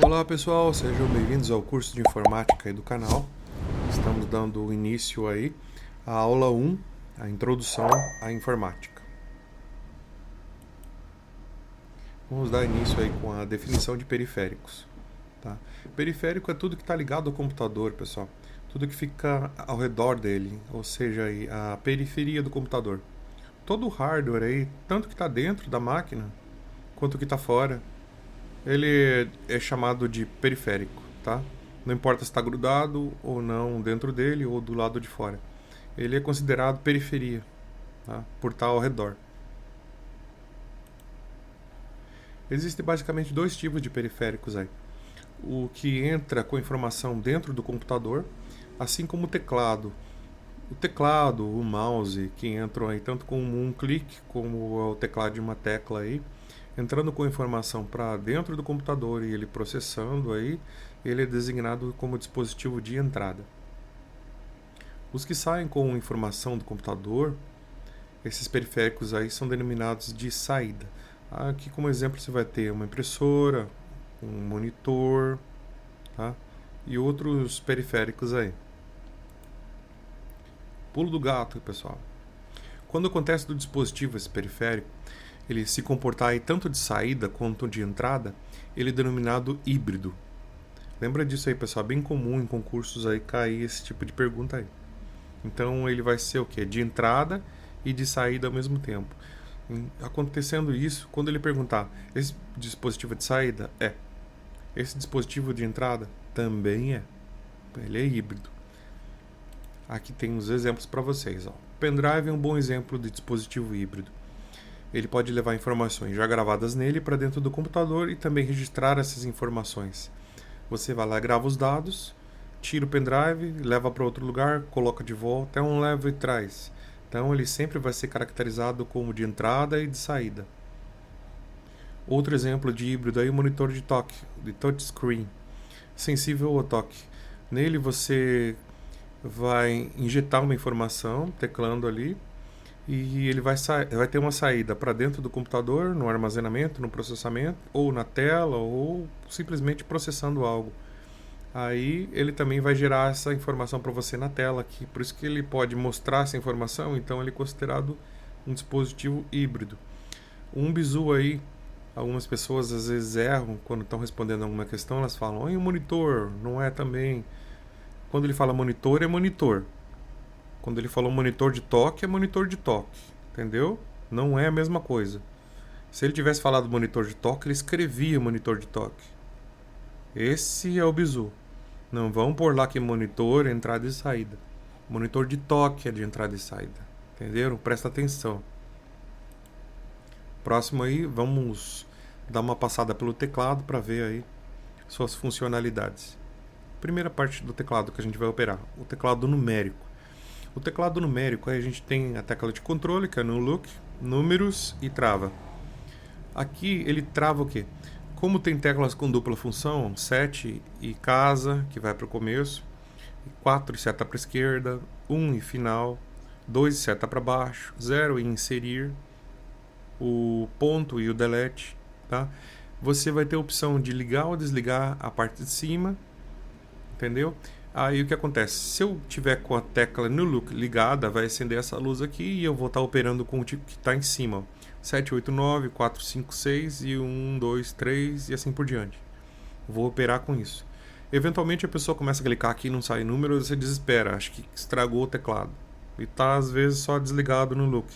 Olá pessoal, sejam bem-vindos ao curso de informática aí do canal. Estamos dando início aí à aula 1, a introdução à informática. Vamos dar início aí com a definição de periféricos. Tá? Periférico é tudo que está ligado ao computador, pessoal. Tudo que fica ao redor dele, ou seja, aí, a periferia do computador. Todo o hardware aí, tanto que está dentro da máquina, quanto que está fora, ele é chamado de periférico, tá? Não importa se está grudado ou não dentro dele ou do lado de fora. Ele é considerado periferia, tá? Por estar ao redor. Existem basicamente dois tipos de periféricos aí. O que entra com informação dentro do computador, assim como o teclado. O teclado, o mouse, que entram aí tanto com um clique como o teclado de uma tecla aí, entrando com informação para dentro do computador e ele processando aí, ele é designado como dispositivo de entrada. Os que saem com informação do computador, esses periféricos aí são denominados de saída. Aqui como exemplo você vai ter uma impressora, um monitor, tá? E outros periféricos aí. Pulo do gato, pessoal. Quando acontece do dispositivo esse periférico, ele se comportar aí tanto de saída quanto de entrada, ele é denominado híbrido. Lembra disso aí, pessoal? É bem comum em concursos aí cair esse tipo de pergunta aí. Então ele vai ser o quê? De entrada e de saída ao mesmo tempo. Acontecendo isso, quando ele perguntar, esse dispositivo é de saída? É. Esse dispositivo de entrada? Também é. Ele é híbrido. Aqui tem os exemplos para vocês. Ó. O pendrive é um bom exemplo de dispositivo híbrido. Ele pode levar informações já gravadas nele para dentro do computador e também registrar essas informações. Você vai lá, grava os dados, tira o pendrive, leva para outro lugar, coloca de volta, é um leva e traz. Então ele sempre vai ser caracterizado como de entrada e de saída. Outro exemplo de híbrido é o monitor de toque, de touchscreen, sensível ao toque. Nele você vai injetar uma informação, teclando ali, e ele vai ter uma saída para dentro do computador, no armazenamento, no processamento, ou na tela, ou simplesmente processando algo. Aí ele também vai gerar essa informação para você na tela aqui, por isso que ele pode mostrar essa informação, então ele é considerado um dispositivo híbrido. Um bizu aí, algumas pessoas às vezes erram quando estão respondendo alguma questão, elas falam, e o monitor, não é também... Quando ele fala monitor, é monitor. Quando ele falou monitor de toque, é monitor de toque. Entendeu? Não é a mesma coisa. Se ele tivesse falado monitor de toque, ele escrevia monitor de toque. Esse é o bizu. Não vão pôr lá que monitor, entrada e saída. Monitor de toque é de entrada e saída. Entenderam? Presta atenção. Próximo aí, vamos dar uma passada pelo teclado para ver aí suas funcionalidades. Primeira parte do teclado que a gente vai operar, o teclado numérico. O teclado numérico, aí a gente tem a tecla de controle, que é no look, números e trava. Aqui ele trava o quê? Como tem teclas com dupla função, 7 e casa, que vai para o começo, 4 e seta para a esquerda, 1 e final, 2 e seta para baixo, 0 e inserir, o ponto e o delete, tá? Você vai ter a opção de ligar ou desligar a parte de cima, entendeu? Aí o que acontece? Se eu tiver com a tecla no look ligada, vai acender essa luz aqui e eu vou estar operando com o tipo que está em cima. 7, 8, 9, 4, 5, 6 e 1, 2, 3 e assim por diante. Vou operar com isso. Eventualmente a pessoa começa a clicar aqui e não sai número, você desespera, acho que estragou o teclado. E está às vezes só desligado no look,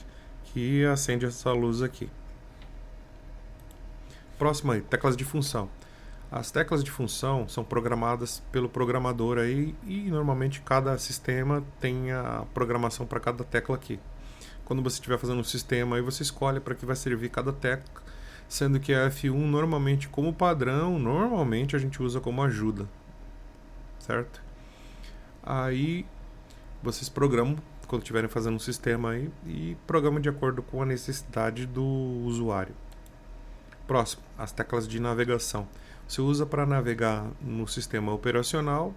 que acende essa luz aqui. Próximo aí, teclas de função. As teclas de função são programadas pelo programador aí e normalmente cada sistema tem a programação para cada tecla aqui. Quando você estiver fazendo um sistema aí você escolhe para que vai servir cada tecla, sendo que a F1 normalmente como padrão, normalmente a gente usa como ajuda, certo? Aí vocês programam quando estiverem fazendo um sistema aí e programam de acordo com a necessidade do usuário. Próximo, as teclas de navegação. Você usa para navegar no sistema operacional,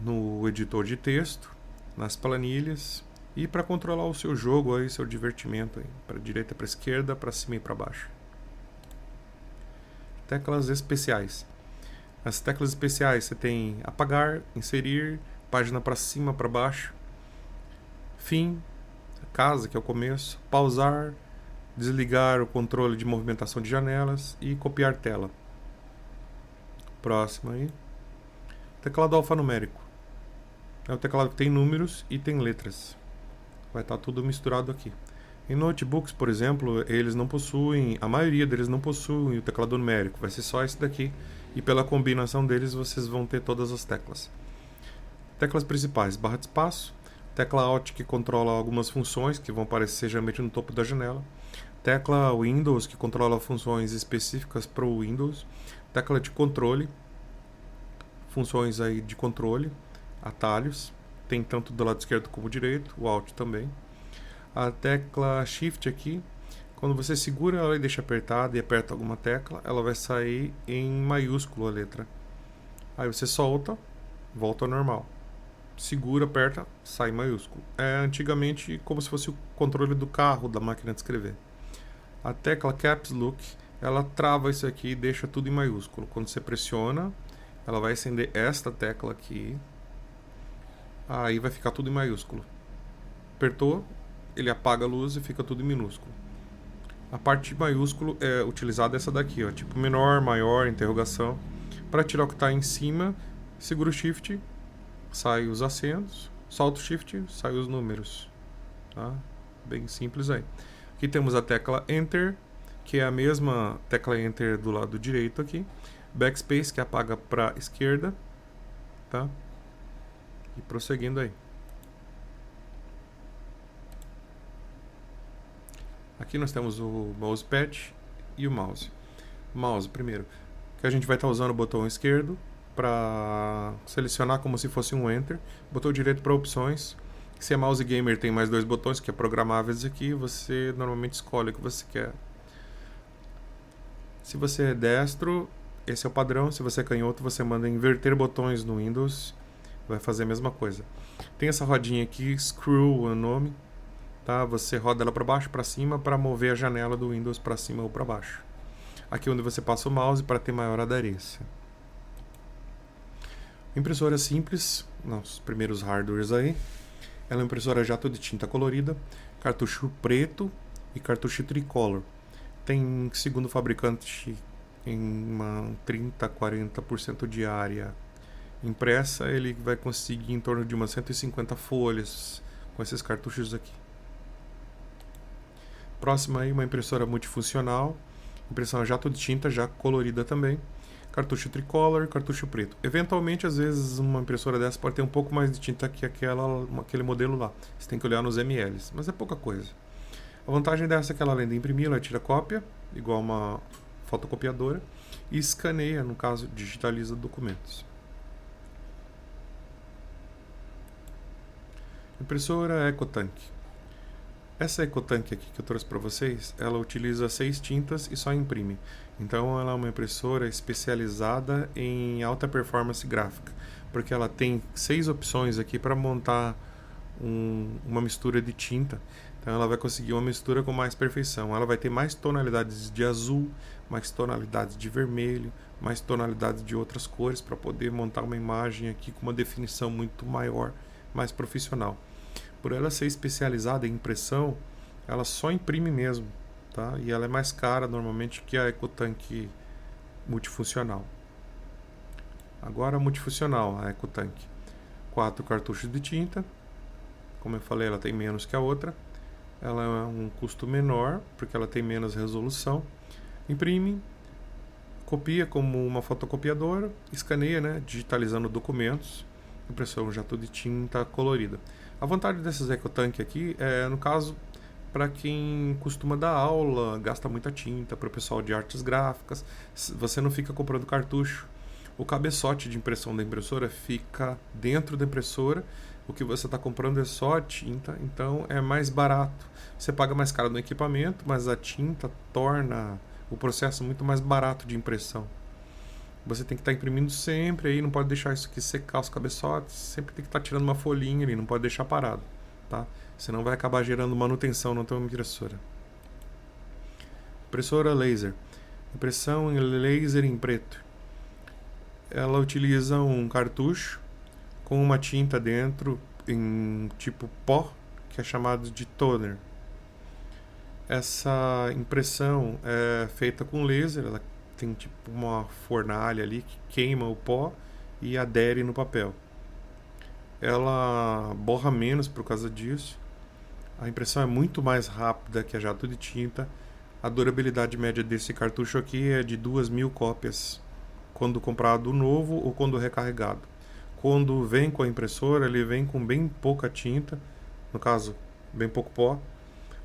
no editor de texto, nas planilhas e para controlar o seu jogo, aí, seu divertimento, para direita, para esquerda, para cima e para baixo. Teclas especiais. As teclas especiais você tem apagar, inserir, página para cima, para baixo, fim, casa, que é o começo, pausar, desligar o controle de movimentação de janelas e copiar tela. Próximo aí. Teclado alfanumérico. É o teclado que tem números e tem letras. Vai estar tudo misturado aqui. Em notebooks, por exemplo, eles não possuem, a maioria deles não possuem o teclado numérico. Vai ser só esse daqui. E pela combinação deles, vocês vão ter todas as teclas. Teclas principais, barra de espaço. Tecla Alt, que controla algumas funções que vão aparecer geralmente no topo da janela. Tecla Windows, que controla funções específicas para o Windows. Tecla de controle, funções aí de controle, atalhos. Tem tanto do lado esquerdo como direito, o Alt também. A tecla Shift aqui, quando você segura ela e deixa apertada e aperta alguma tecla, ela vai sair em maiúsculo a letra. Aí você solta, volta ao normal. Segura, aperta, sai em maiúsculo. É antigamente como se fosse o controle do carro da máquina de escrever. A tecla Caps Lock, ela trava isso aqui e deixa tudo em maiúsculo. Quando você pressiona, ela vai acender esta tecla aqui. Aí vai ficar tudo em maiúsculo. Apertou, ele apaga a luz e fica tudo em minúsculo. A parte de maiúsculo é utilizada essa daqui, ó, tipo menor, maior, interrogação. Para tirar o que está em cima, segura o Shift, sai os acentos, solta o Shift, sai os números. Tá? Bem simples aí. Aqui temos a tecla Enter, que é a mesma tecla Enter do lado direito aqui. Backspace, que apaga para a esquerda. Tá? E prosseguindo aí. Aqui nós temos o mousepad e o mouse. Mouse, primeiro, que a gente vai estar usando o botão esquerdo para selecionar como se fosse um Enter. Botão direito para opções. Se é mouse gamer, tem mais dois botões que é programáveis aqui. Você normalmente escolhe o que você quer. Se você é destro, esse é o padrão. Se você é canhoto, você manda inverter botões no Windows. Vai fazer a mesma coisa. Tem essa rodinha aqui, Screw é o nome. Tá? Você roda ela para baixo, para cima, para mover a janela do Windows para cima ou para baixo. Aqui onde você passa o mouse para ter maior aderência. Impressora simples, nos primeiros hardwares aí. Ela é uma impressora jato de tinta colorida, cartucho preto e cartucho tricolor. Tem, segundo o fabricante, em uma 30 a 40% de área impressa, ele vai conseguir em torno de umas 150 folhas com esses cartuchos aqui. Próxima aí, uma impressora multifuncional, impressão a jato de tinta, já colorida também, cartucho tricolor, cartucho preto. Eventualmente, às vezes, uma impressora dessa pode ter um pouco mais de tinta que aquele modelo lá. Você tem que olhar nos ml, mas é pouca coisa. A vantagem dessa é que ela, além de imprimir, ela tira cópia, igual uma fotocopiadora, e escaneia, no caso, digitaliza documentos. Impressora EcoTank. Essa EcoTank aqui que eu trouxe para vocês, ela utiliza 6 tintas e só imprime. Então ela é uma impressora especializada em alta performance gráfica, porque ela tem 6 opções aqui para montar uma mistura de tinta. Então ela vai conseguir uma mistura com mais perfeição. Ela vai ter mais tonalidades de azul, mais tonalidades de vermelho, mais tonalidades de outras cores para poder montar uma imagem aqui com uma definição muito maior, mais profissional. Por ela ser especializada em impressão, ela só imprime mesmo, tá? E ela é mais cara normalmente que a EcoTank multifuncional. Agora a multifuncional, a EcoTank. 4 cartuchos de tinta. Como eu falei, ela tem menos que a outra. Ela é um custo menor, porque ela tem menos resolução. Imprime, copia como uma fotocopiadora, escaneia, né, digitalizando documentos. Impressão jato de tinta colorida. A vantagem dessas EcoTank aqui é, no caso, para quem costuma dar aula, gasta muita tinta, para o pessoal de artes gráficas, você não fica comprando cartucho. O cabeçote de impressão da impressora fica dentro da impressora, o que você está comprando é só a tinta, então é mais barato. Você paga mais caro no equipamento, mas a tinta torna o processo muito mais barato de impressão. Você tem que estar imprimindo sempre aí, não pode deixar isso aqui secar os cabeçotes, sempre tem que estar tirando uma folhinha ali, não pode deixar parado, tá? Senão vai acabar gerando manutenção na tua impressora. Impressora laser. Impressão em laser em preto. ela utiliza um cartucho com uma tinta dentro em tipo pó, que é chamado de toner. Essa impressão é feita com laser, ela tem tipo uma fornalha ali que queima o pó e adere no papel. Ela borra menos por causa disso. A impressão é muito mais rápida que a jato de tinta. A durabilidade média desse cartucho aqui é de 2.000 cópias, quando comprado novo ou quando recarregado. Quando vem com a impressora, ele vem com bem pouca tinta, no caso, bem pouco pó.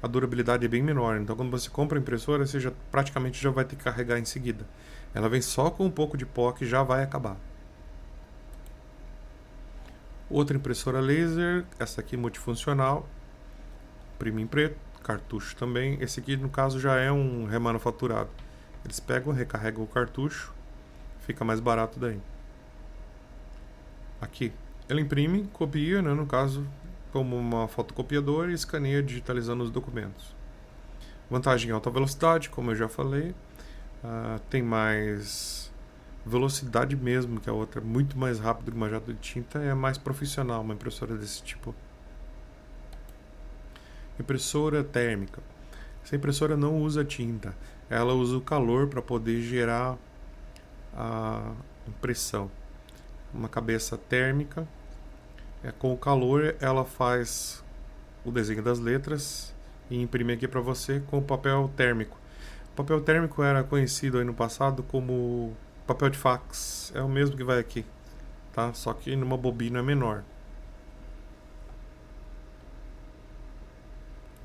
A durabilidade é bem menor, então quando você compra a impressora, você praticamente já vai ter que carregar em seguida. Ela vem só com um pouco de pó que já vai acabar. Outra impressora laser, essa aqui multifuncional, imprime em preto, cartucho também. Esse aqui no caso já é um remanufaturado. Eles pegam, recarregam o cartucho, fica mais barato daí. Aqui, ela imprime, copia, né, no caso, como uma fotocopiadora e escaneia digitalizando os documentos. Vantagem em alta velocidade, como eu já falei. Tem mais velocidade mesmo que a outra, muito mais rápido que uma jato de tinta, é mais profissional uma impressora desse tipo. Impressora térmica. Essa impressora não usa tinta, ela usa o calor para poder gerar a impressão. Uma cabeça térmica, com o calor ela faz o desenho das letras e imprime aqui para você com o papel térmico. O papel térmico era conhecido aí no passado como papel de fax, é o mesmo que vai aqui, tá? Só que numa bobina menor.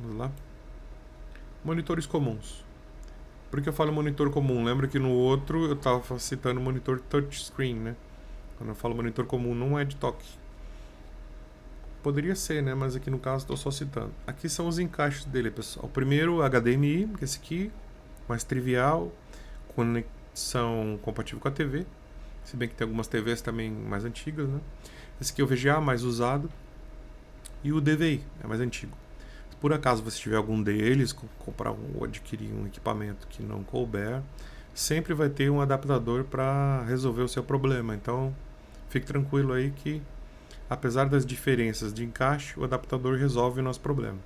Vamos lá. Monitores comuns. Por que eu falo monitor comum? Lembra que no outro eu estava citando monitor touchscreen, né? Quando eu falo monitor comum, não é de toque. Poderia ser, né? Mas aqui no caso estou só citando. Aqui são os encaixes dele, pessoal. O primeiro, HDMI, que é esse aqui, mais trivial, conexão compatível com a TV. Se bem que tem algumas TVs também mais antigas, né? Esse aqui é o VGA, mais usado. E o DVI, é mais antigo. Se por acaso você tiver algum deles, comprar ou adquirir um equipamento que não couber, sempre vai ter um adaptador para resolver o seu problema. Então, fique tranquilo aí que, apesar das diferenças de encaixe, o adaptador resolve o nosso problema.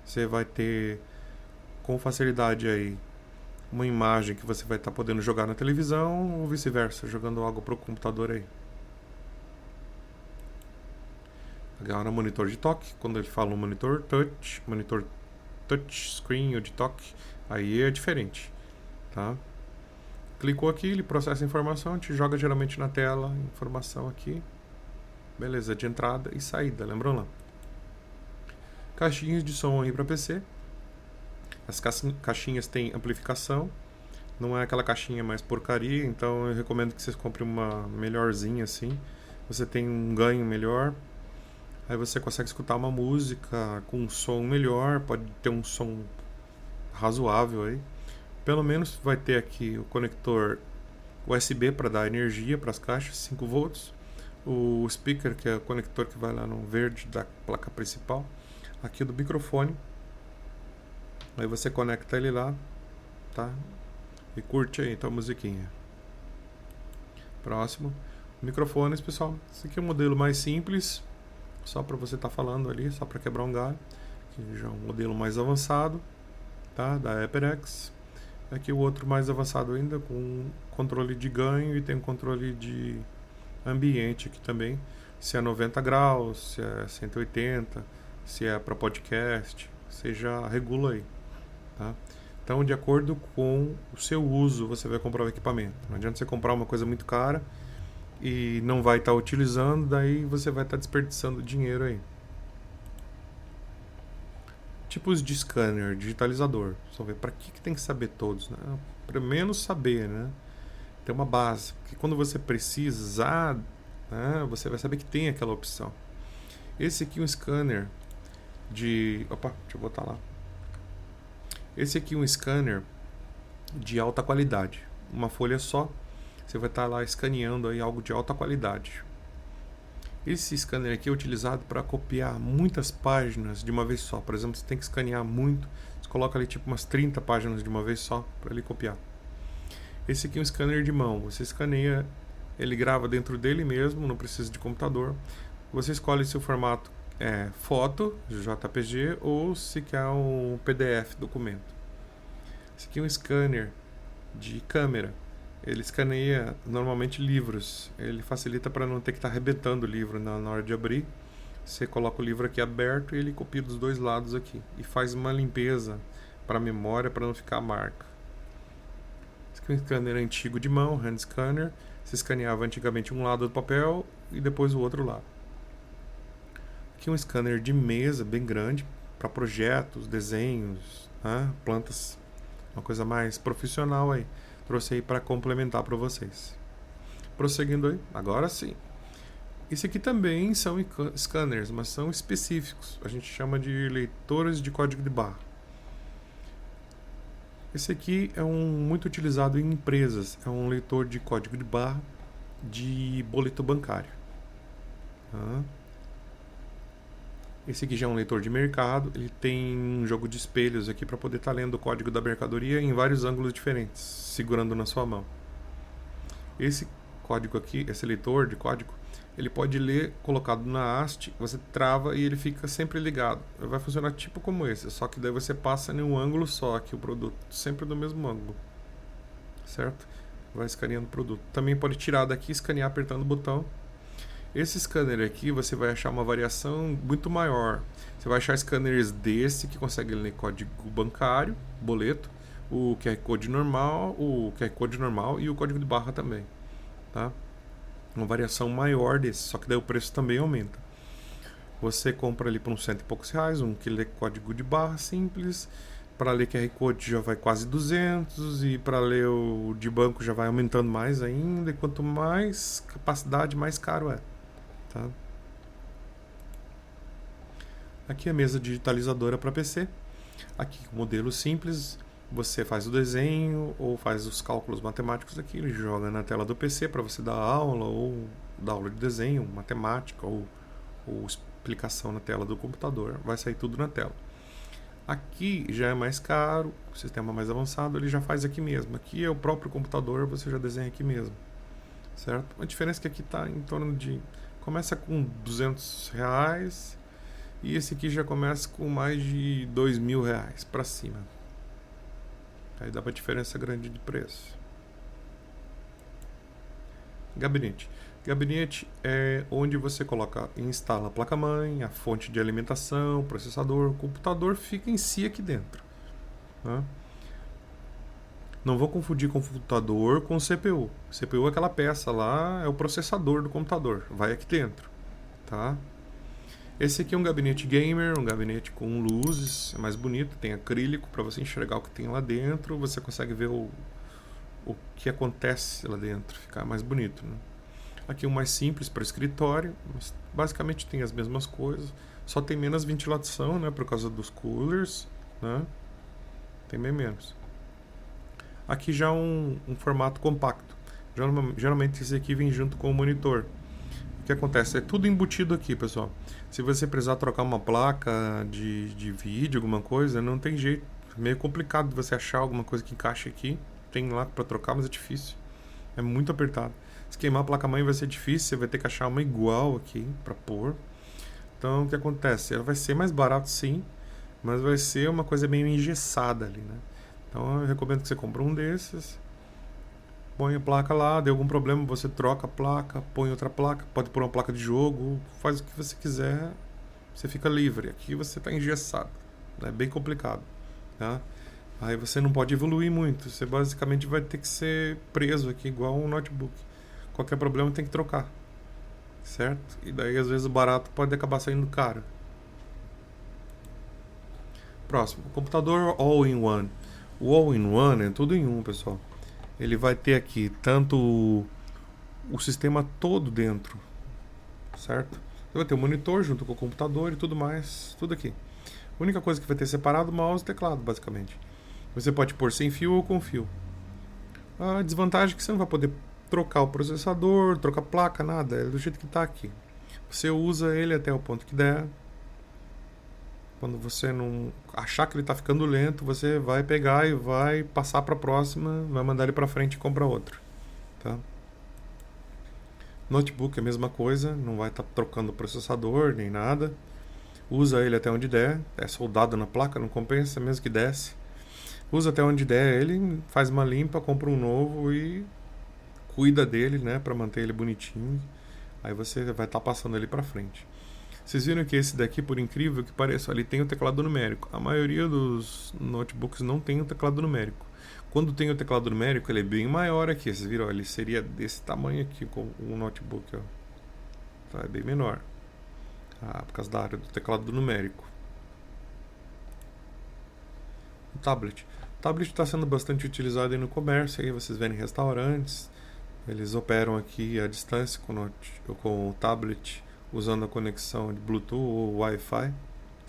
Você vai ter com facilidade aí uma imagem que você vai estar podendo jogar na televisão ou vice-versa, jogando algo para o computador aí. Agora, monitor de toque, quando ele fala um monitor touch screen ou de toque, aí é diferente, tá? Clicou aqui, ele processa a informação, te joga geralmente na tela, informação aqui. Beleza, de entrada e saída, lembram lá? Caixinhas de som aí para PC. As caixinhas têm amplificação. Não é aquela caixinha mais porcaria, então eu recomendo que vocês comprem uma melhorzinha assim. Você tem um ganho melhor. Aí você consegue escutar uma música com um som melhor, pode ter um som razoável aí. Pelo menos vai ter aqui o conector USB para dar energia para as caixas, 5 volts. O speaker, que é o conector que vai lá no verde da placa principal. Aqui do microfone. Aí você conecta ele lá, tá? E curte aí então a musiquinha. Próximo. Microfones, pessoal. Esse aqui é um modelo mais simples, só para você estar falando ali, só para quebrar um galho. Aqui já é um modelo mais avançado, tá? Da HyperX. Aqui o outro mais avançado ainda, com controle de ganho e tem um controle de ambiente aqui também. Se é 90 graus, se é 180, se é para podcast, você já regula aí, tá? Então, de acordo com o seu uso, você vai comprar o equipamento. Não adianta você comprar uma coisa muito cara e não vai estar utilizando, daí você vai estar desperdiçando dinheiro aí. Tipos de scanner, digitalizador. Só ver para que tem que saber todos, né? Pelo menos saber, né? Tem uma base, porque quando você precisar, né, você vai saber que tem aquela opção. Esse aqui é um scanner de... Opa, deixa eu botar lá. Esse aqui é um scanner de alta qualidade. Uma folha só, você vai estar lá escaneando aí algo de alta qualidade. Esse scanner aqui é utilizado para copiar muitas páginas de uma vez só. Por exemplo, você tem que escanear muito, você coloca ali tipo umas 30 páginas de uma vez só para ele copiar. Esse aqui é um scanner de mão. Você escaneia Ele grava dentro dele mesmo, não precisa de computador. Você escolhe se o formato é foto, JPG, ou se quer um PDF, documento. Esse aqui é um scanner de câmera. Ele escaneia normalmente livros. Ele facilita para não ter que estar arrebentando o livro na hora de abrir. Você coloca o livro aqui aberto e ele copia dos dois lados aqui. E faz uma limpeza para a memória para não ficar a marca. Esse aqui é um scanner antigo de mão, hand scanner. Se escaneava antigamente um lado do papel e depois o outro lado. Aqui um scanner de mesa bem grande para projetos, desenhos, né? Plantas, uma coisa mais profissional aí. Trouxe aí para complementar para vocês. Prosseguindo aí, agora sim. Esse aqui também são scanners, mas são específicos. A gente chama de leitores de código de barra. Esse aqui é muito utilizado em empresas. É um leitor de código de barra de boleto bancário. Esse aqui já é um leitor de mercado. Ele tem um jogo de espelhos aqui para poder estar lendo o código da mercadoria em vários ângulos diferentes, segurando na sua mão. Esse código aqui, esse leitor de código, ele pode ler colocado na haste, você trava e ele fica sempre ligado. Vai funcionar tipo como esse, só que daí você passa em um ângulo só aqui o produto, sempre no mesmo ângulo, certo? Vai escaneando o produto. Também pode tirar daqui e escanear apertando o botão. Esse scanner aqui você vai achar uma variação muito maior. Você vai achar scanners desse que consegue ler código bancário, boleto, o QR Code normal e o código de barra também, tá? Uma variação maior desse, só que daí o preço também aumenta. Você compra ali por uns R$100 e poucos, um que lê código de barra simples. Para ler QR Code já vai quase 200 e para ler o de banco já vai aumentando mais ainda. E quanto mais capacidade, mais caro é. Tá? Aqui a mesa digitalizadora para PC. Aqui o modelo simples. Você faz o desenho ou faz os cálculos matemáticos aqui, ele joga na tela do PC para você dar aula ou dar aula de desenho, matemática ou explicação na tela do computador. Vai sair tudo na tela. Aqui já é mais caro, o sistema mais avançado ele já faz aqui mesmo. Aqui é o próprio computador, você já desenha aqui mesmo, certo? A diferença é que aqui está em torno de... Começa com R$200 e esse aqui já começa com mais de R$2.000 para cima. Aí dá uma diferença grande de preço. Gabinete. Gabinete é onde você coloca e instala a placa-mãe, a fonte de alimentação, o processador. O computador fica em si aqui dentro. Tá? Não vou confundir computador com CPU. CPU é aquela peça lá, é o processador do computador. Vai aqui dentro. Tá? Esse aqui é um gabinete gamer, um gabinete com luzes, é mais bonito, tem acrílico para você enxergar o que tem lá dentro, você consegue ver o que acontece lá dentro, ficar mais bonito, né? Aqui um mais simples para escritório, mas basicamente tem as mesmas coisas, só tem menos ventilação, né, por causa dos coolers, né? Tem bem menos. Aqui já um formato compacto, geralmente esse aqui vem junto com o monitor. O que acontece? É tudo embutido aqui, pessoal. Se você precisar trocar uma placa de vídeo, alguma coisa, não tem jeito. É meio complicado de você achar alguma coisa que encaixe aqui. Tem lá para trocar, mas é difícil. É muito apertado. Se queimar a placa-mãe vai ser difícil, você vai ter que achar uma igual aqui para pôr. Então, o que acontece? Ela vai ser mais barato sim, mas vai ser uma coisa meio engessada ali, né? Então, eu recomendo que você compre um desses. Põe a placa lá, deu algum problema, você troca a placa, põe outra placa, pode pôr uma placa de jogo, faz o que você quiser, você fica livre. Aqui você está engessado, é bem complicado, tá? Aí você não pode evoluir muito, você basicamente vai ter que ser preso aqui igual um notebook. Qualquer problema tem que trocar, certo? E daí às vezes o barato pode acabar saindo caro. Próximo, computador all-in-one. O all-in-one é tudo em um, pessoal. Ele vai ter aqui tanto o sistema todo dentro, certo? Você vai ter o monitor junto com o computador e tudo mais, tudo aqui. A única coisa que vai ter separado, o mouse e o teclado, basicamente. Você pode pôr sem fio ou com fio. A desvantagem é que você não vai poder trocar o processador, trocar a placa, nada, é do jeito que está aqui. Você usa ele até o ponto que der. Quando você não achar que ele está ficando lento, você vai pegar e vai passar para a próxima, vai mandar ele para frente e compra outro, tá? Notebook é a mesma coisa, não vai estar trocando processador nem nada. Usa ele até onde der, é soldado na placa, não compensa, mesmo que desce. Usa até onde der ele, faz uma limpa, compra um novo e cuida dele, né, para manter ele bonitinho. Aí você vai estar passando ele para frente. Vocês viram que esse daqui, por incrível que pareça, ele tem o teclado numérico. A maioria dos notebooks não tem o teclado numérico. Quando tem o teclado numérico, ele é bem maior aqui. Vocês viram? Ele seria desse tamanho aqui com o notebook. Ó. Tá, é bem menor. Por causa da área do teclado numérico. O tablet. O tablet está sendo bastante utilizado aí no comércio. Aí vocês verem restaurantes. Eles operam aqui à distância com o tablet, usando a conexão de Bluetooth ou Wi-Fi,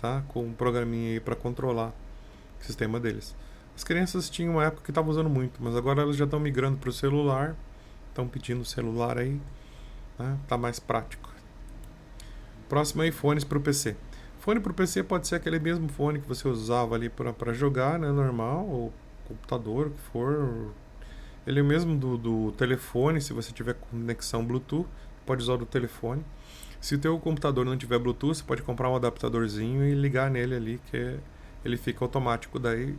tá? Com um programinha aí para controlar o sistema deles. As crianças tinham uma época que estavam usando muito, mas agora elas já estão migrando para o celular, estão pedindo o celular aí, né? Tá mais prático. Próximo aí, fones para o PC. Fone para o PC pode ser aquele mesmo fone que você usava ali para jogar, né? Normal, ou computador, o que for. Ele é o mesmo do telefone, se você tiver conexão Bluetooth, pode usar o do telefone. Se o teu computador não tiver Bluetooth, você pode comprar um adaptadorzinho e ligar nele ali, ele fica automático. Daí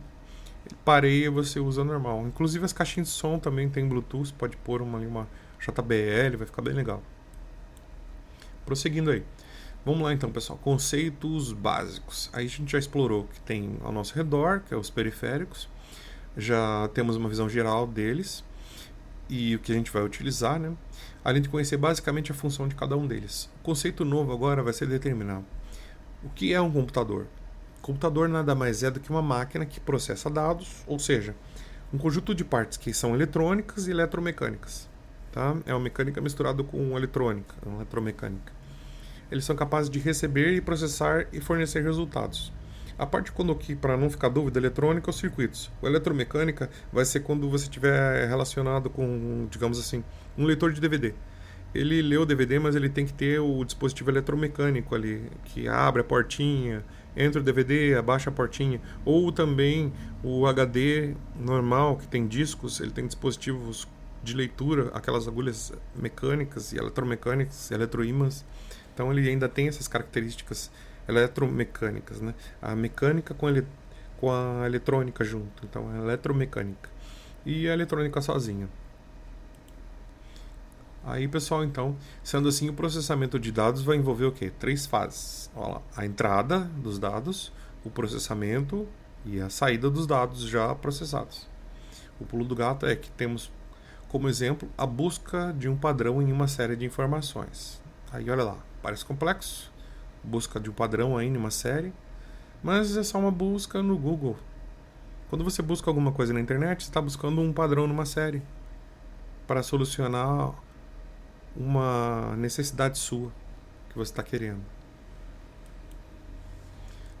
pareia e você usa normal. Inclusive as caixinhas de som também tem Bluetooth, pode pôr uma JBL, vai ficar bem legal. Prosseguindo aí. Vamos lá então, pessoal. Conceitos básicos. Aí a gente já explorou o que tem ao nosso redor, que é os periféricos. Já temos uma visão geral deles e o que a gente vai utilizar, né? Além de conhecer basicamente a função de cada um deles. O conceito novo agora vai ser determinar o que é um computador. O computador nada mais é do que uma máquina que processa dados, ou seja, um conjunto de partes que são eletrônicas e eletromecânicas. Tá? É uma mecânica misturada com eletrônica, eletromecânica. Eles são capazes de receber e processar e fornecer resultados. A parte quando que, para não ficar dúvida, eletrônica é os circuitos. O eletromecânica vai ser quando você estiver relacionado com, digamos assim, um leitor de DVD. Ele lê o DVD, mas ele tem que ter o dispositivo eletromecânico ali, que abre a portinha, entra o DVD, abaixa a portinha. Ou também o HD normal, que tem discos, ele tem dispositivos de leitura, aquelas agulhas mecânicas e eletromecânicas, eletroímãs. Então ele ainda tem essas características eletromecânicas, né? A mecânica com a eletrônica junto, então a eletromecânica e a eletrônica sozinha. Aí, pessoal, então, sendo assim, o processamento de dados vai envolver o quê? 3 fases. Olha lá, a entrada dos dados, o processamento e a saída dos dados já processados. O pulo do gato é que temos como exemplo a busca de um padrão em uma série de informações. Aí, olha lá, parece complexo. Busca de um padrão aí numa série, mas é só uma busca no Google. Quando você busca alguma coisa na internet, você está buscando um padrão numa série para solucionar uma necessidade sua que você está querendo.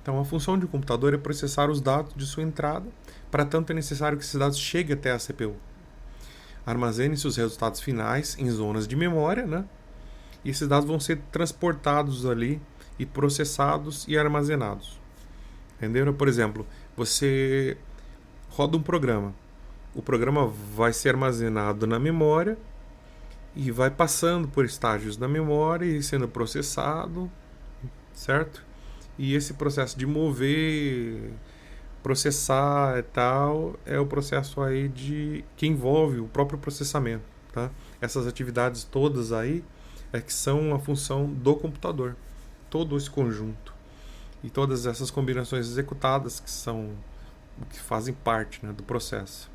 Então, a função de um computador é processar os dados de sua entrada, para tanto é necessário que esses dados cheguem até a CPU. Armazene-se os resultados finais em zonas de memória, né? E esses dados vão ser transportados ali e processados e armazenados. Entenderam? Por exemplo, você roda um programa. O programa vai ser armazenado na memória e vai passando por estágios da memória e sendo processado, certo? E esse processo de mover, processar e tal, é o processo aí que envolve o próprio processamento, tá? Essas atividades todas aí é que são a função do computador. Todo esse conjunto e todas essas combinações executadas que são o que fazem parte, né, do processo.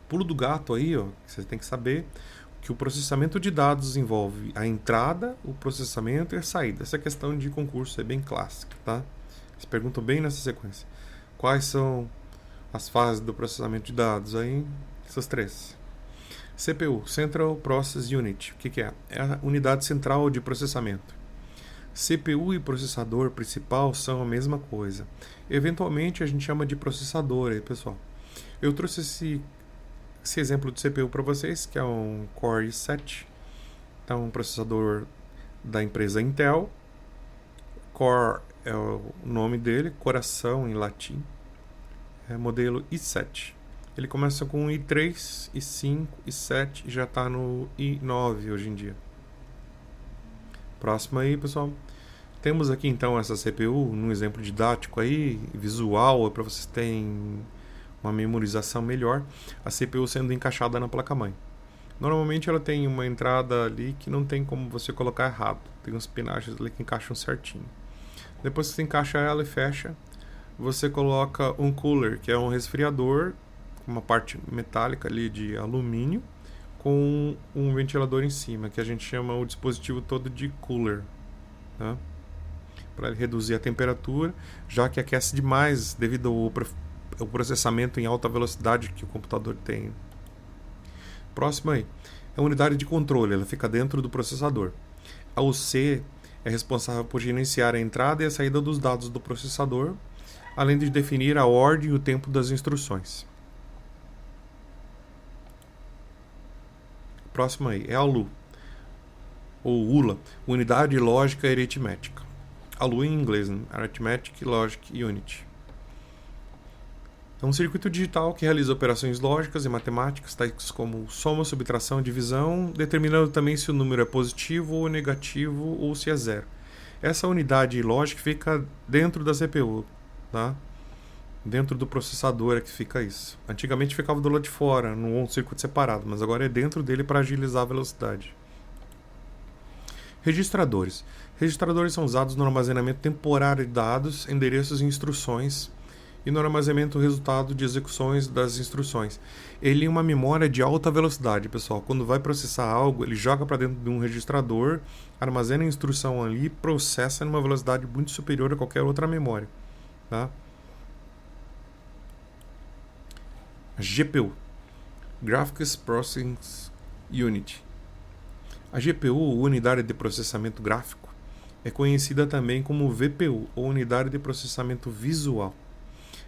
O pulo do gato aí, ó, que você tem que saber que o processamento de dados envolve a entrada, o processamento e a saída. Essa questão de concurso é bem clássica, tá? Eles perguntam bem nessa sequência. Quais são as fases do processamento de dados aí? Essas 3. CPU, Central Process Unit. O que é? É a unidade central de processamento. CPU e processador principal são a mesma coisa. Eventualmente a gente chama de processador aí, pessoal. Eu trouxe esse exemplo de CPU para vocês, que é um Core i7. Então, um processador da empresa Intel. Core é o nome dele, coração em latim. É modelo i7. Ele começa com i3, i5, i7 e já está no i9 hoje em dia. Próximo aí, pessoal. Temos aqui então essa CPU, num exemplo didático aí, visual, para vocês terem uma memorização melhor, a CPU sendo encaixada na placa-mãe. Normalmente ela tem uma entrada ali que não tem como você colocar errado. Tem uns pinaches ali que encaixam certinho. Depois que você encaixa ela e fecha, você coloca um cooler, que é um resfriador, uma parte metálica ali de alumínio, com um ventilador em cima, que a gente chama o dispositivo todo de cooler, né? Para reduzir a temperatura, já que aquece demais devido ao processamento em alta velocidade que o computador tem. Próximo aí, é a unidade de controle, ela fica dentro do processador. A UC é responsável por gerenciar a entrada e a saída dos dados do processador, além de definir a ordem e o tempo das instruções. Próximo aí é a LU, ou ULA, Unidade Lógica e Aritmética. A LU em inglês, né? Arithmetic Logic Unit. É um circuito digital que realiza operações lógicas e matemáticas, tais como soma, subtração, divisão, determinando também se o número é positivo ou negativo ou se é zero. Essa unidade lógica fica dentro da CPU, tá? Dentro do processador é que fica isso. Antigamente ficava do lado de fora, num circuito separado, mas agora é dentro dele para agilizar a velocidade. Registradores. Registradores são usados no armazenamento temporário de dados, endereços e instruções e no armazenamento do resultado de execuções das instruções. Ele é uma memória de alta velocidade, pessoal. Quando vai processar algo, ele joga para dentro de um registrador, armazena a instrução ali e processa numa velocidade muito superior a qualquer outra memória, tá? A GPU, Graphics Processing Unit. A GPU, Unidade de Processamento Gráfico, é conhecida também como VPU, ou Unidade de Processamento Visual.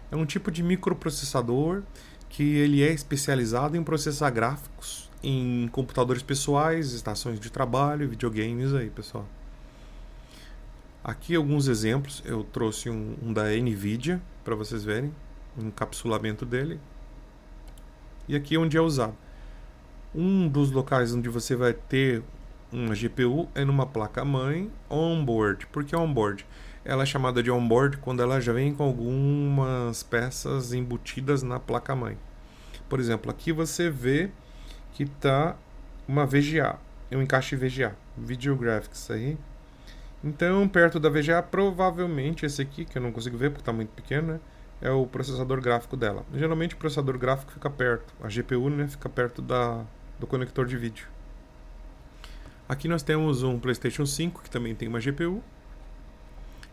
É um tipo de microprocessador que ele é especializado em processar gráficos em computadores pessoais, estações de trabalho, videogames aí, pessoal. Aqui alguns exemplos, eu trouxe um da NVIDIA para vocês verem, um encapsulamento dele. E aqui é onde é usado. Um dos locais onde você vai ter uma GPU é numa placa-mãe onboard. Por que onboard? Ela é chamada de onboard quando ela já vem com algumas peças embutidas na placa-mãe. Por exemplo, aqui você vê que está uma VGA, um encaixe VGA, Video Graphics aí. Então, perto da VGA, provavelmente esse aqui, que eu não consigo ver porque está muito pequeno, né? É o processador gráfico dela. Geralmente o processador gráfico fica perto, a GPU, né, fica perto do conector de vídeo. Aqui nós temos um PlayStation 5 que também tem uma GPU.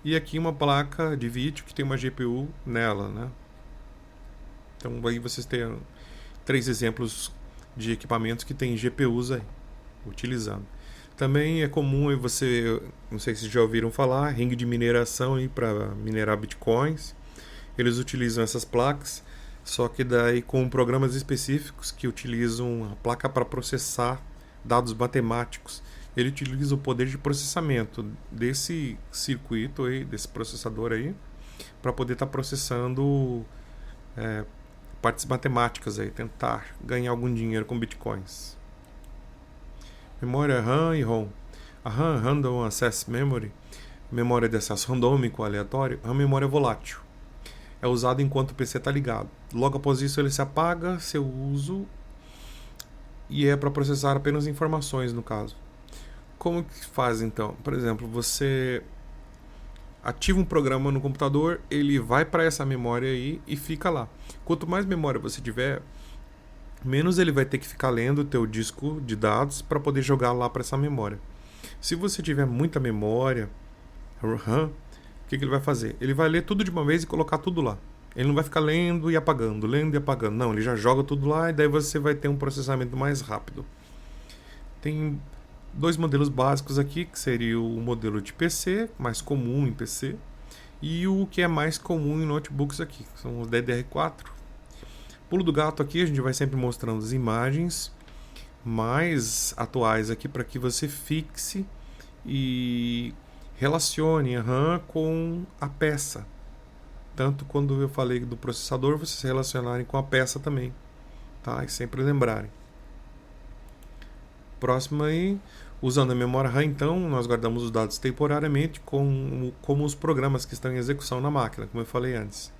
E aqui uma placa de vídeo que tem uma GPU nela, né? Então aí vocês têm 3 exemplos de equipamentos que tem GPUs aí, utilizando. Também é comum você, não sei se já ouviram falar, ringue de mineração aí para minerar bitcoins. Eles utilizam essas placas, só que daí com programas específicos que utilizam a placa para processar dados matemáticos. Ele utiliza o poder de processamento desse circuito aí, desse processador aí, para poder estar processando partes matemáticas aí, tentar ganhar algum dinheiro com bitcoins. Memória RAM e ROM. A RAM, Random Access Memory, memória de acesso randômico aleatório, é uma memória volátil. É usado enquanto o PC está ligado. Logo após isso ele se apaga seu uso e é para processar apenas informações no caso. Como que faz então? Por exemplo, você ativa um programa no computador, ele vai para essa memória aí e fica lá. Quanto mais memória você tiver, menos ele vai ter que ficar lendo o teu disco de dados para poder jogar lá para essa memória. Se você tiver muita memória RAM, o que ele vai fazer? Ele vai ler tudo de uma vez e colocar tudo lá. Ele não vai ficar lendo e apagando, lendo e apagando. Não, ele já joga tudo lá e daí você vai ter um processamento mais rápido. Tem 2 modelos básicos aqui, que seria o modelo de PC, mais comum em PC, e o que é mais comum em notebooks aqui, que são os DDR4. Pulo do gato aqui, a gente vai sempre mostrando as imagens mais atuais aqui para que você fixe e relacione a RAM com a peça. Tanto quando eu falei do processador, vocês se relacionarem com a peça também. tá? E sempre lembrarem. Próximo aí, usando a memória RAM, então, nós guardamos os dados temporariamente como os programas que estão em execução na máquina, como eu falei antes.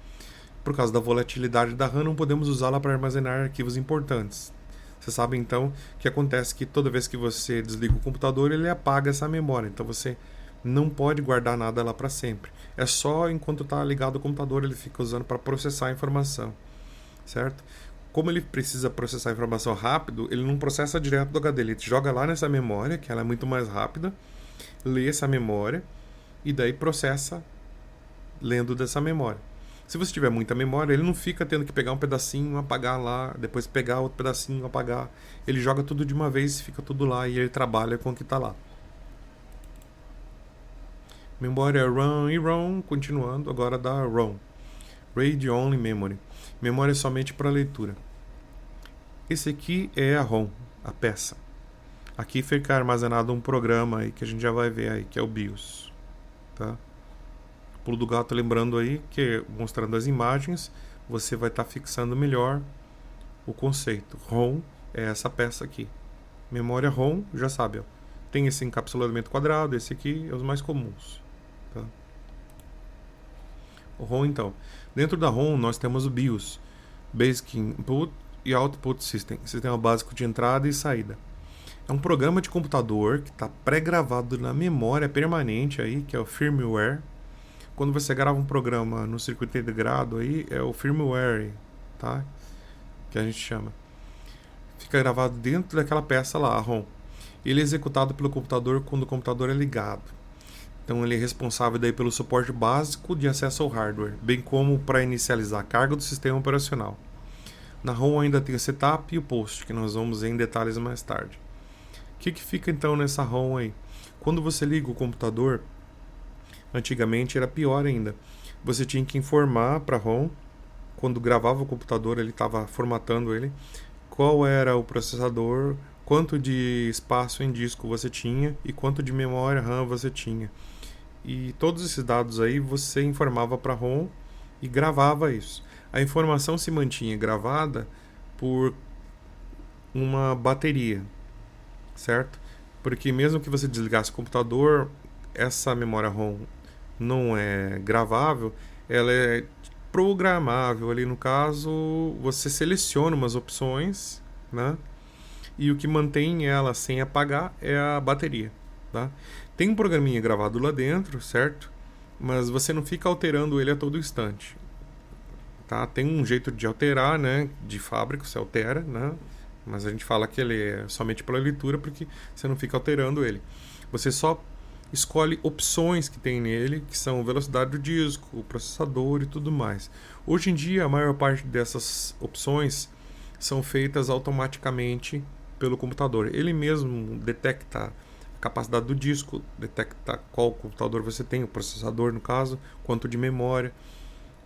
Por causa da volatilidade da RAM, não podemos usá-la para armazenar arquivos importantes. Você sabe, então, que acontece que toda vez que você desliga o computador, ele apaga essa memória. Então, você não pode guardar nada lá para sempre. É só enquanto está ligado o computador, ele fica usando para processar a informação, certo? Como ele precisa processar a informação rápido, ele não processa direto do HD, ele joga lá nessa memória, que ela é muito mais rápida, lê essa memória e daí processa lendo dessa memória. Se você tiver muita memória, ele não fica tendo que pegar um pedacinho, apagar lá, depois pegar outro pedacinho, apagar. Ele joga tudo de uma vez, fica tudo lá e ele trabalha com o que está lá. Memória RAM e ROM, continuando, agora da ROM. Read Only Memory. Memória somente para leitura. Esse aqui é a ROM, a peça. Aqui fica armazenado um programa aí que a gente já vai ver aí, que é o BIOS. Tá? Pulo do gato, lembrando aí que, mostrando as imagens, você vai estar fixando melhor o conceito. ROM é essa peça aqui. Memória ROM, já sabe, ó, tem esse encapsulamento quadrado, esse aqui é os mais comuns. Tá? O ROM, então. Dentro da ROM nós temos o BIOS, Basic Input e Output System, sistema básico de entrada e saída. É um programa de computador que está pré-gravado na memória permanente aí, que é o firmware. Quando você grava um programa no circuito integrado aí, é o firmware, tá? Que a gente chama. Fica gravado dentro daquela peça lá, a ROM. Ele é executado pelo computador quando o computador é ligado. Então ele é responsável daí pelo suporte básico de acesso ao hardware, bem como para inicializar a carga do sistema operacional. Na ROM ainda tem o setup e o post, que nós vamos ver em detalhes mais tarde. O que fica então nessa ROM aí? Quando você liga o computador, antigamente era pior ainda. Você tinha que informar para a ROM, quando gravava o computador, ele estava formatando ele, qual era o processador, quanto de espaço em disco você tinha e quanto de memória RAM você tinha. E todos esses dados aí você informava para a ROM e gravava isso. A informação se mantinha gravada por uma bateria, certo? Porque mesmo que você desligasse o computador, essa memória ROM não é gravável, ela é programável. Ali no caso, você seleciona umas opções, né? E o que mantém ela sem apagar é a bateria, tá? Tem um programinha gravado lá dentro, certo? Mas você não fica alterando ele a todo instante, tá? Tem um jeito de alterar, né? De fábrica você altera, né? Mas a gente fala que ele é somente pela leitura porque você não fica alterando ele. Você só escolhe opções que tem nele, que são velocidade do disco, o processador e tudo mais. Hoje em dia, a maior parte dessas opções são feitas automaticamente pelo computador. Ele mesmo detecta a capacidade do disco, detecta qual computador você tem, o processador no caso, quanto de memória,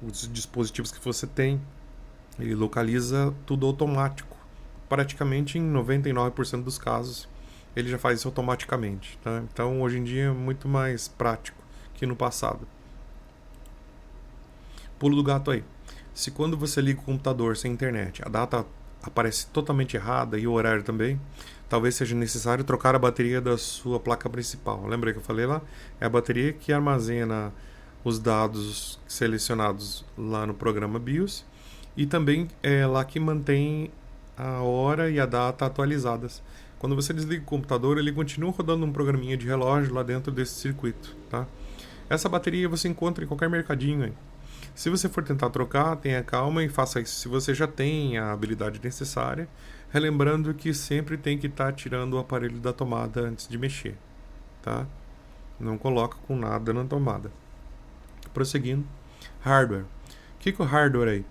os dispositivos que você tem. Ele localiza tudo automático. Praticamente em 99% dos casos ele já faz isso automaticamente, tá? Então hoje em dia é muito mais prático que no passado. Pulo do gato aí. Se quando você liga o computador sem internet a data aparece totalmente errada e o horário também, talvez seja necessário trocar a bateria da sua placa principal. Lembra que eu falei lá? É a bateria que armazena os dados selecionados lá no programa BIOS e também é lá que mantém a hora e a data atualizadas. Quando você desliga o computador, ele continua rodando um programinha de relógio lá dentro desse circuito, tá? Essa bateria você encontra em qualquer mercadinho aí. Se você for tentar trocar, tenha calma e faça isso se você já tem a habilidade necessária, relembrando que sempre tem que estar tirando o aparelho da tomada antes de mexer, tá? Não coloca com nada na tomada. Prosseguindo, hardware. O que é o hardware aí?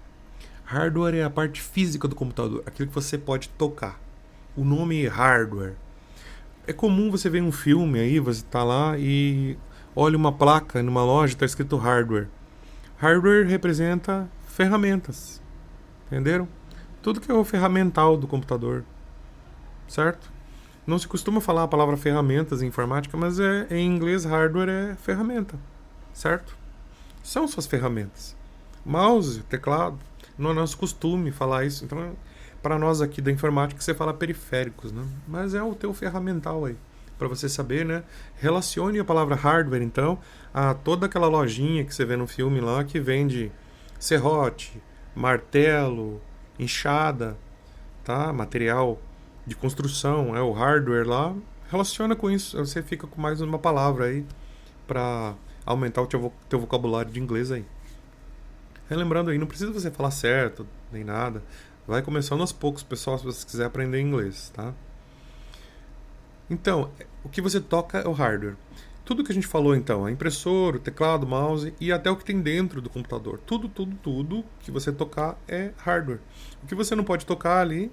Hardware é a parte física do computador, aquilo que você pode tocar. O nome é hardware. É comum você ver um filme aí, você tá lá e olha uma placa numa loja, está escrito hardware. Hardware representa ferramentas, entenderam? Tudo que é o ferramental do computador, certo? Não se costuma falar a palavra ferramentas em informática, mas em inglês hardware é ferramenta, certo? São suas ferramentas. Mouse, teclado, não é nosso costume falar isso, então Para nós aqui da informática, você fala periféricos, né? Mas é o teu ferramental aí, para você saber, né? Relacione a palavra hardware, então, a toda aquela lojinha que você vê no filme lá que vende serrote, martelo, enxada, tá? Material de construção, é o hardware lá. Relaciona com isso, você fica com mais uma palavra aí para aumentar o teu vocabulário de inglês aí. Relembrando aí, não precisa você falar certo, nem nada. Vai começando aos poucos, pessoal, se você quiser aprender inglês, tá? Então, o que você toca é o hardware. Tudo que a gente falou, então, a impressora, o teclado, o mouse e até o que tem dentro do computador. Tudo que você tocar é hardware. O que você não pode tocar ali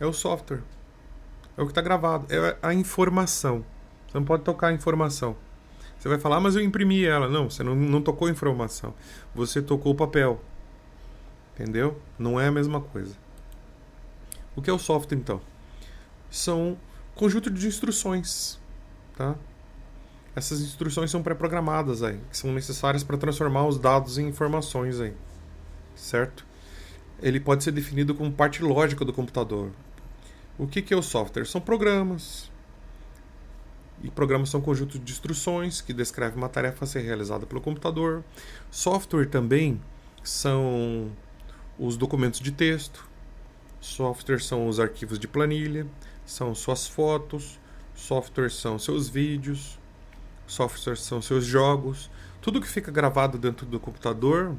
é o software. É o que está gravado, é a informação. Você não pode tocar a informação. Você vai falar, mas eu imprimi ela. Não, você não tocou a informação. Você tocou o papel. Entendeu? Não é a mesma coisa. O que é o software, então? São conjunto de instruções, tá? Essas instruções são pré-programadas aí, que são necessárias para transformar os dados em informações aí, certo? Ele pode ser definido como parte lógica do computador. O que é o software? São programas. E programas são conjuntos de instruções que descrevem uma tarefa a ser realizada pelo computador. Software também são os documentos de texto. Software são os arquivos de planilha. São suas fotos. Software são seus vídeos. Software são seus jogos. Tudo que fica gravado dentro do computador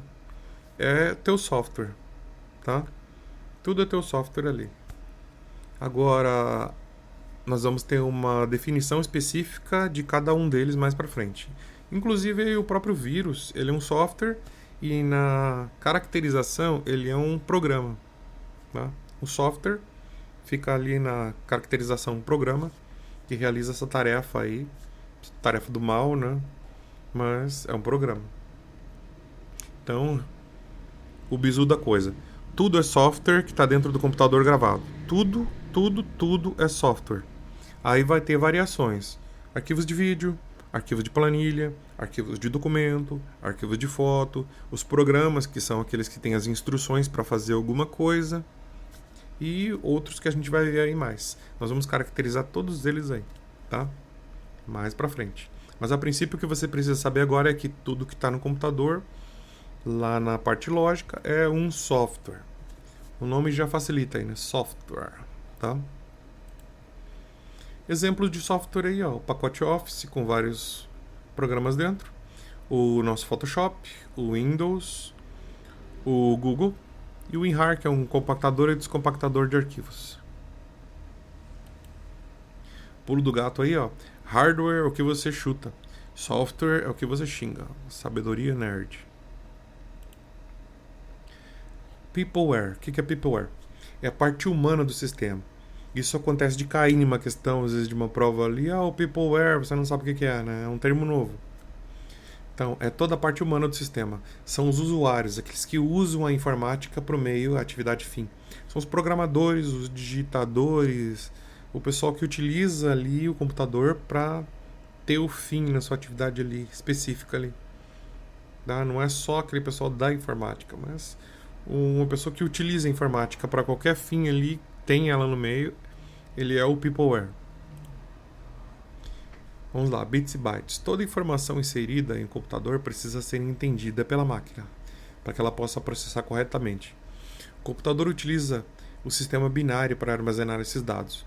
é teu software, tá? Tudo é teu software ali. Agora, nós vamos ter uma definição específica de cada um deles mais para frente. Inclusive, o próprio vírus, ele é um software e na caracterização ele é um programa, tá? O software fica ali na caracterização programa que realiza essa tarefa aí, tarefa do mal, né? Mas é um programa. Então, o bizu da coisa. Tudo é software que está dentro do computador gravado. Tudo é software. Aí vai ter variações. Arquivos de vídeo, arquivos de planilha, arquivos de documento, arquivos de foto, os programas que são aqueles que têm as instruções para fazer alguma coisa e outros que a gente vai ver aí mais. Nós vamos caracterizar todos eles aí, tá? Mais para frente. Mas a princípio o que você precisa saber agora é que tudo que está no computador, lá na parte lógica, é um software. O nome já facilita aí, né? Software, tá? Exemplos de software aí, ó. O pacote Office com vários programas dentro. O nosso Photoshop, o Windows, o Google e o WinRAR, que é um compactador e descompactador de arquivos. Pulo do gato aí, ó. Hardware é o que você chuta. Software é o que você xinga. Sabedoria nerd. Peopleware. O que é Peopleware? É a parte humana do sistema. Isso acontece de cair em uma questão, às vezes de uma prova ali. O Peopleware, você não sabe o que é, né? É um termo novo. Então, é toda a parte humana do sistema. São os usuários, aqueles que usam a informática para o meio, a atividade fim. São os programadores, os digitadores, o pessoal que utiliza ali o computador para ter o fim na sua atividade ali, específica ali. Tá? Não é só aquele pessoal da informática, mas uma pessoa que utiliza a informática para qualquer fim ali, tem ela no meio, ele é o Peopleware. Vamos lá, bits e bytes. Toda informação inserida em um computador precisa ser entendida pela máquina, para que ela possa processar corretamente. O computador utiliza o sistema binário para armazenar esses dados.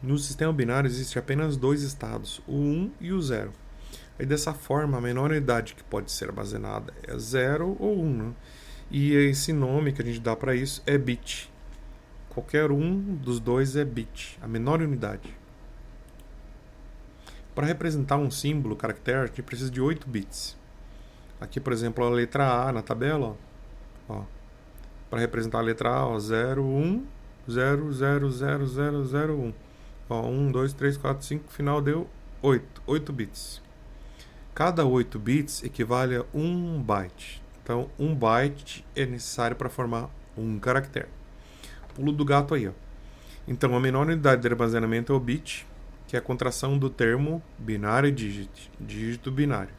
No sistema binário existe apenas dois estados, o 1 e o 0. E dessa forma, a menor unidade que pode ser armazenada é 0 ou 1, né? E esse nome que a gente dá para isso é bit. Qualquer um dos dois é bit, a menor unidade. Para representar um símbolo, caractere, a gente precisa de 8 bits. Aqui, por exemplo, a letra A na tabela, ó. Para representar a letra A, ó, 0, 1, 0, 0, 0, 0, 0, 1. Ó, 1, 2, 3, 4, 5, final deu 8 bits. Cada 8 bits equivale a 1 byte. Então, 1 byte é necessário para formar um caractere. Pulo do gato aí, ó. Então, a menor unidade de armazenamento é o bit, que é a contração do termo binário e dígito binário.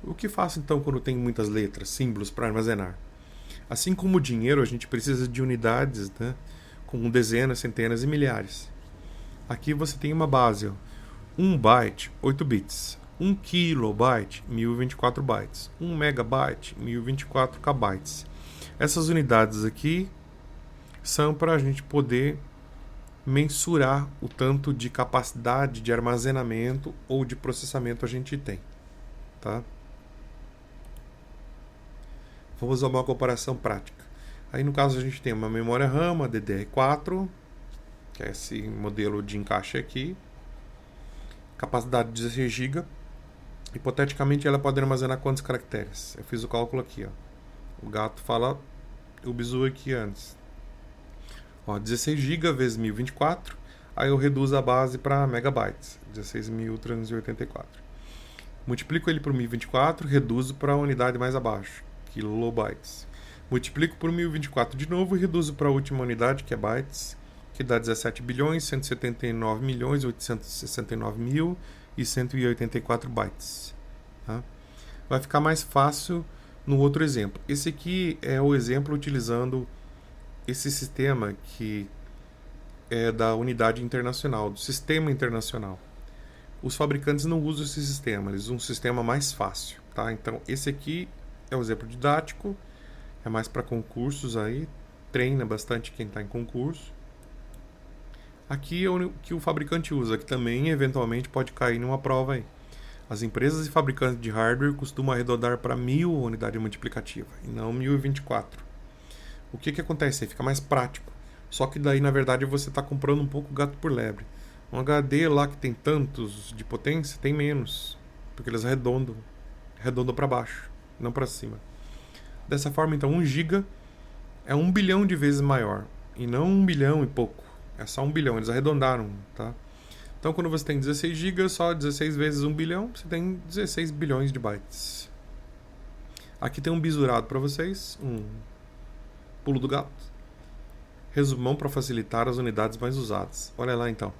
O que faço então quando tem muitas letras, símbolos para armazenar? Assim como o dinheiro, a gente precisa de unidades, né, com dezenas, centenas e milhares. Aqui você tem uma base, ó. 1 byte, 8 bits. 1 kilobyte, 1024 bytes. 1 megabyte, 1024 kbytes. Essas unidades aqui são para a gente poder mensurar o tanto de capacidade de armazenamento ou de processamento a gente tem, tá? Vamos a uma comparação prática. Aí no caso a gente tem uma memória RAM, uma DDR4, que é esse modelo de encaixe aqui, capacidade de 16 GB. Hipoteticamente ela pode armazenar quantos caracteres? Eu fiz o cálculo aqui, ó. O gato fala o bizu aqui antes. Ó, 16 GB vezes 1024, aí eu reduzo a base para megabytes, 16.384. Multiplico ele por 1024, reduzo para a unidade mais abaixo, kilobytes. Multiplico por 1024 de novo e reduzo para a última unidade, que é bytes, que dá 17 bilhões, 179 milhões, 869 mil e 184 bytes. Tá? Vai ficar mais fácil no outro exemplo. Esse aqui é o exemplo utilizando esse sistema que é da unidade internacional, do sistema internacional. Os fabricantes não usam esse sistema, eles usam um sistema mais fácil, tá? Então, esse aqui é um exemplo didático, é mais para concursos aí, treina bastante quem está em concurso. Aqui é o que o fabricante usa, que também eventualmente pode cair numa prova aí. As empresas e fabricantes de hardware costumam arredondar para 1000 unidade multiplicativa, e não 1024. O que acontece aí? Fica mais prático. Só que daí, na verdade, você está comprando um pouco gato por lebre. Um HD lá que tem tantos de potência, tem menos. Porque eles arredondam para baixo, não para cima. Dessa forma, então, 1 GB é 1 bilhão de vezes maior. E não 1 bilhão e pouco. É só 1 bilhão, eles arredondaram, tá? Então, quando você tem 16 GB, só 16 vezes 1 bilhão, você tem 16 bilhões de bytes. Aqui tem um bisurado para vocês, um pulo do gato. Resumão para facilitar as unidades mais usadas. Olha lá então.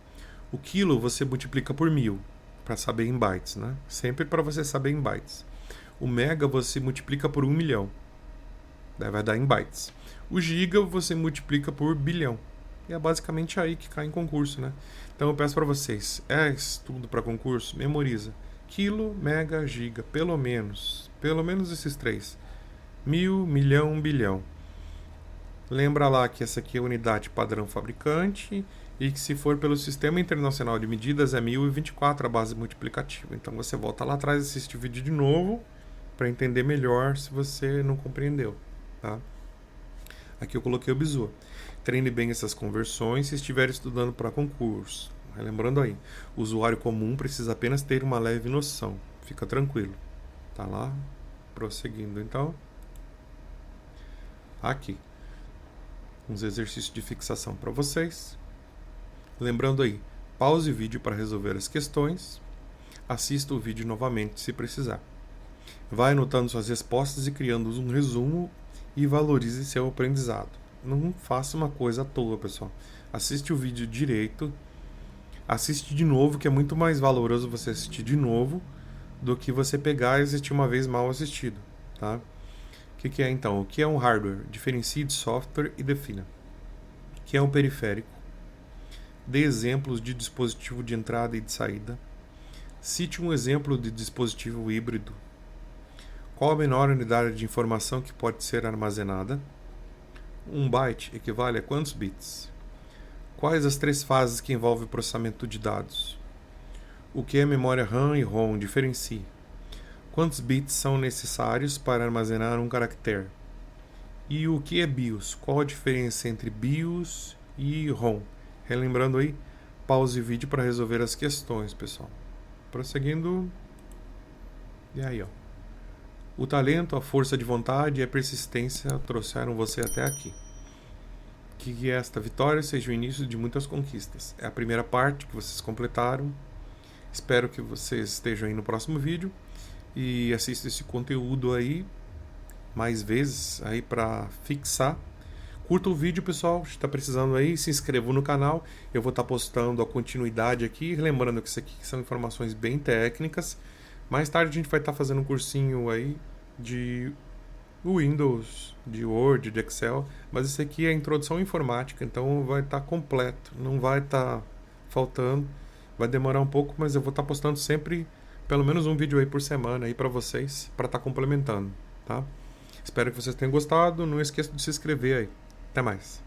O quilo você multiplica por 1000 para saber em bytes, né? Sempre para você saber em bytes. O mega você multiplica por 1 milhão. Daí vai dar em bytes. O giga você multiplica por bilhão. E é basicamente aí que cai em concurso, né? Então eu peço para vocês, estudo para concurso, memoriza. Quilo, mega, giga, pelo menos esses três. 1000, milhão, bilhão. Lembra lá que essa aqui é a unidade padrão fabricante e que se for pelo Sistema Internacional de Medidas é 1024 a base multiplicativa. Então você volta lá atrás e assiste o vídeo de novo para entender melhor se você não compreendeu. Tá? Aqui eu coloquei o bizu. Treine bem essas conversões se estiver estudando para concurso. Lembrando aí, o usuário comum precisa apenas ter uma leve noção. Fica tranquilo. Tá lá? Prosseguindo então. Aqui. Uns exercícios de fixação para vocês. Lembrando aí, pause o vídeo para resolver as questões. Assista o vídeo novamente se precisar. Vai anotando suas respostas e criando um resumo e valorize seu aprendizado. Não faça uma coisa à toa, pessoal. Assiste o vídeo direito. Assiste de novo, que é muito mais valoroso você assistir de novo do que você pegar e assistir uma vez mal assistido, tá? O que é então? O que é um hardware? Diferencie de software e defina. O que é um periférico? Dê exemplos de dispositivo de entrada e de saída. Cite um exemplo de dispositivo híbrido. Qual a menor unidade de informação que pode ser armazenada? 1 byte equivale a quantos bits? Quais as 3 fases que envolvem o processamento de dados? O que é memória RAM e ROM? Diferencie. Quantos bits são necessários para armazenar um caractere? E o que é BIOS? Qual a diferença entre BIOS e ROM? Relembrando aí, pause o vídeo para resolver as questões, pessoal. Prosseguindo. E aí, ó. O talento, a força de vontade e a persistência trouxeram você até aqui. Que esta vitória seja o início de muitas conquistas. É a primeira parte que vocês completaram. Espero que vocês estejam aí no próximo vídeo. E assista esse conteúdo aí mais vezes aí para fixar. Curta o vídeo, pessoal, está precisando aí, se inscreva no canal. Eu vou estar postando a continuidade aqui, lembrando que isso aqui são informações bem técnicas. Mais tarde a gente vai estar fazendo um cursinho aí de o Windows, de Word, de Excel, mas esse aqui é a introdução à informática, então vai estar completo, não vai estar faltando, vai demorar um pouco, mas eu vou estar postando sempre pelo menos um vídeo aí por semana aí para vocês, para estar complementando, tá? Espero que vocês tenham gostado, não esqueça de se inscrever aí. Até mais.